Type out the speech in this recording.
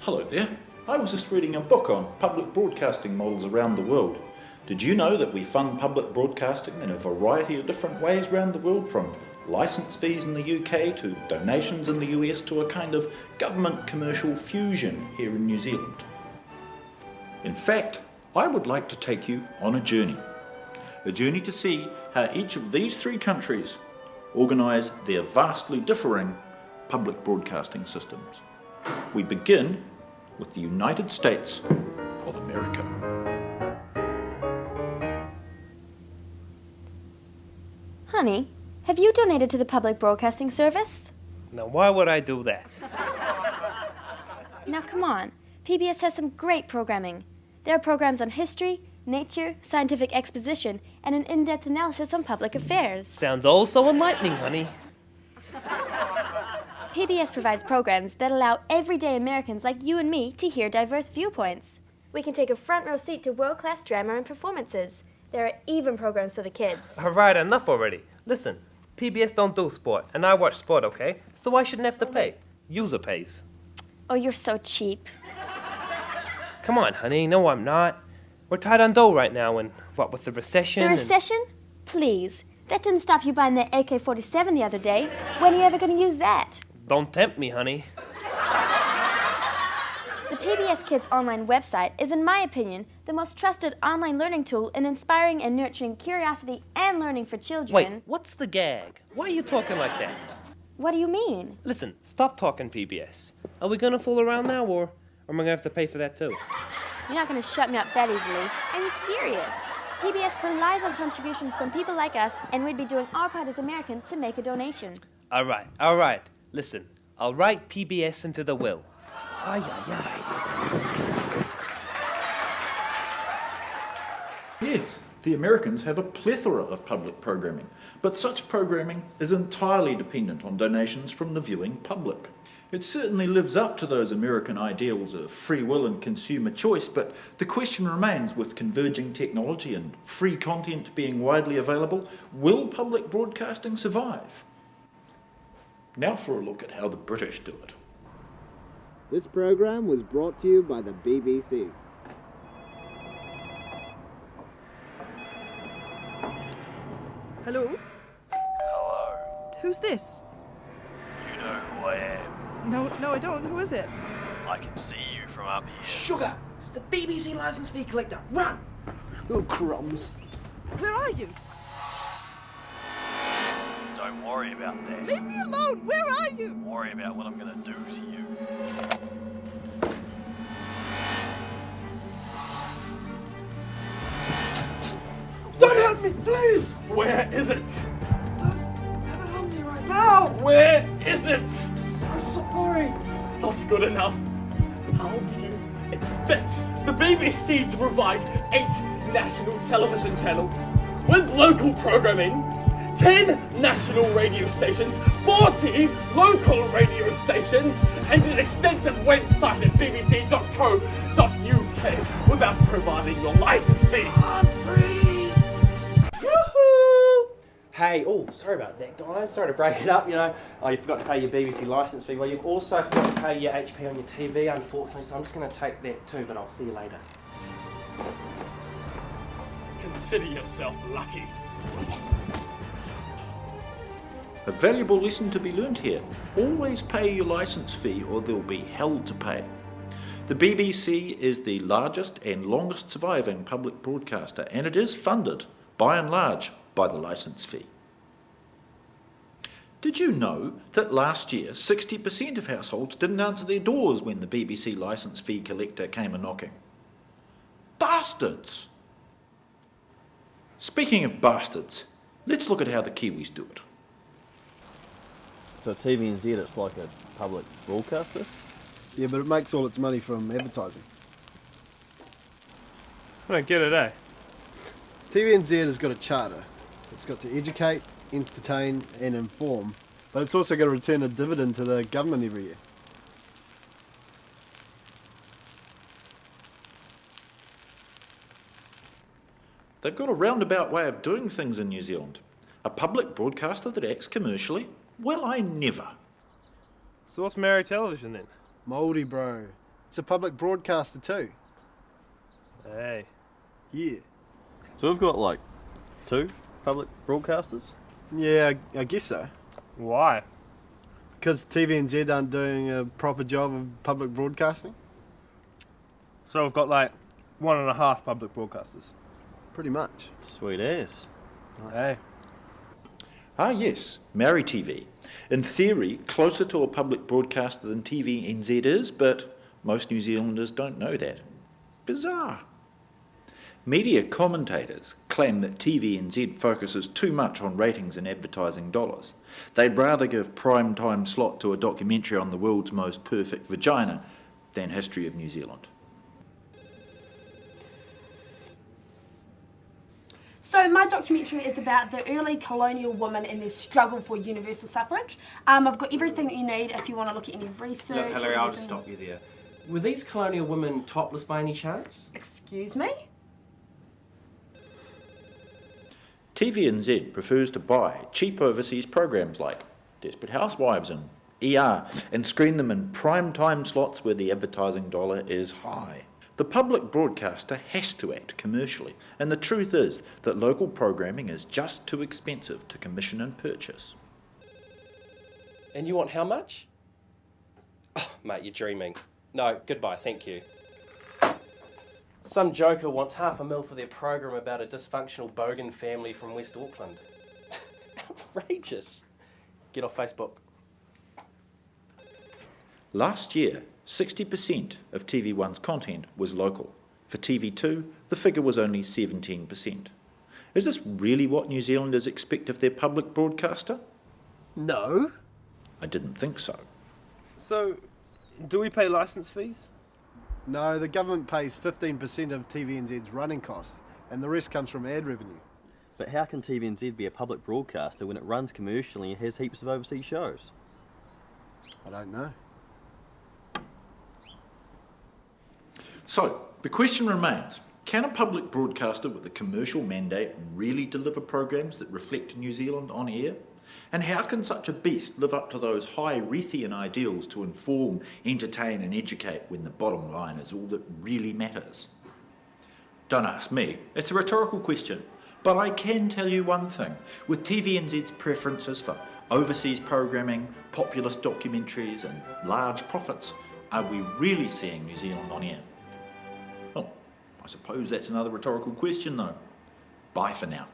Hello there. I was just reading a book on public broadcasting models around the world. Did you know that we fund public broadcasting in a variety of different ways around the world, from licence fees in the UK to donations in the US to a kind of government commercial fusion here in New Zealand? In fact, I would like to take you on a journey to see how each of these three countries organise their vastly differing public broadcasting systems. We begin with the United States of America. Honey, have you donated to the Public Broadcasting Service? Now, why would I do that? Now, come on. PBS has some great programming. There are programs on history, nature, scientific exposition, and an in-depth analysis on public affairs. Sounds all so enlightening, honey. PBS provides programs that allow everyday Americans like you and me to hear diverse viewpoints. We can take a front row seat to world-class drama and performances. There are even programs for the kids. All right, enough already. Listen, PBS don't do sport, and I watch sport, okay? So I shouldn't have to pay. User pays. Oh, you're so cheap. Come on, honey. No, I'm not. We're tight on dough right now, and what with the recession? The recession? Please. That didn't stop you buying that AK-47 the other day. When are you ever going to use that? Don't tempt me, honey. The PBS Kids online website is, in my opinion, the most trusted online learning tool in inspiring and nurturing curiosity and learning for children. Wait, what's the gag? Why are you talking like that? What do you mean? Listen, stop talking PBS. Are we going to fool around now, or am I going to have to pay for that too? You're not going to shut me up that easily. I'm serious. PBS relies on contributions from people like us, and we'd be doing our part as Americans to make a donation. All right. Listen, I'll write PBS into the will. Ay. Yes, the Americans have a plethora of public programming, but such programming is entirely dependent on donations from the viewing public. It certainly lives up to those American ideals of free will and consumer choice, but the question remains, with converging technology and free content being widely available, will public broadcasting survive? Now for a look at how the British do it. This program was brought to you by the BBC. Hello? Hello. Who's this? You know who I am. No, I don't. Who is it? I can see you from up here. Sugar! It's the BBC licence fee collector. Run! Oh, crumbs. Where are you? Don't worry about that. Leave me alone! Where are you? Worry about what I'm gonna do to you. Don't hurt me, please! Where is it? Don't have it on me right now! Where is it? I'm sorry! Not good enough. How do you expect the BBC to provide 8 national television channels with local programming, 10 national radio stations, 40 local radio stations, and an extensive website at bbc.co.uk without providing your licence fee? Hey, sorry about that, guys. Sorry to break it up, you forgot to pay your BBC licence fee. Well, you've also forgot to pay your HP on your TV, unfortunately, so I'm just going to take that too, but I'll see you later. Consider yourself lucky. A valuable lesson to be learnt here. Always pay your licence fee or there'll be hell to pay. The BBC is the largest and longest surviving public broadcaster, and it is funded, by and large, by the licence fee. Did you know that last year 60% of households didn't answer their doors when the BBC licence fee collector came a-knocking? Bastards! Speaking of bastards, let's look at how the Kiwis do it. So TVNZ, it's like a public broadcaster? Yeah, but it makes all its money from advertising. I don't get it, eh? TVNZ has got a charter. It's got to educate, entertain and inform, but it's also got to return a dividend to the government every year. They've got a roundabout way of doing things in New Zealand. A public broadcaster that acts commercially? Well, I never. So what's Māori television then? Māori, bro. It's a public broadcaster too. Hey. Yeah. So we've got like 2 public broadcasters? Yeah, I guess so. Why? Because TVNZ aren't doing a proper job of public broadcasting? So we've got like 1.5 public broadcasters. Pretty much. Sweet ass. Hey. Ah yes, Maori TV. In theory, closer to a public broadcaster than TVNZ is, but most New Zealanders don't know that. Bizarre. Media commentators claim that TVNZ focuses too much on ratings and advertising dollars. They'd rather give prime time slot to a documentary on the world's most perfect vagina than history of New Zealand. So my documentary is about the early colonial women and their struggle for universal suffrage. I've got everything that you need if you want to look at any research. Look, Hiliary, I'll just stop you there. Were these colonial women topless by any chance? Excuse me? TVNZ prefers to buy cheap overseas programs like Desperate Housewives and ER and screen them in prime time slots where the advertising dollar is high. The public broadcaster has to act commercially, and the truth is that local programming is just too expensive to commission and purchase. And you want how much? Oh, mate, you're dreaming. No, goodbye, thank you. Some joker wants $500,000 for their program about a dysfunctional bogan family from West Auckland. Outrageous. Get off Facebook. Last year, 60% of TV1's content was local. For TV2, the figure was only 17%. Is this really what New Zealanders expect of their public broadcaster? No. I didn't think so. So, do we pay licence fees? No, the government pays 15% of TVNZ's running costs, and the rest comes from ad revenue. But how can TVNZ be a public broadcaster when it runs commercially and has heaps of overseas shows? I don't know. So, the question remains, can a public broadcaster with a commercial mandate really deliver programs that reflect New Zealand on air? And how can such a beast live up to those high Rethian ideals to inform, entertain and educate when the bottom line is all that really matters? Don't ask me, it's a rhetorical question. But I can tell you one thing, with TVNZ's preferences for overseas programming, populist documentaries and large profits, are we really seeing New Zealand on air? Well, I suppose that's another rhetorical question though. Bye for now.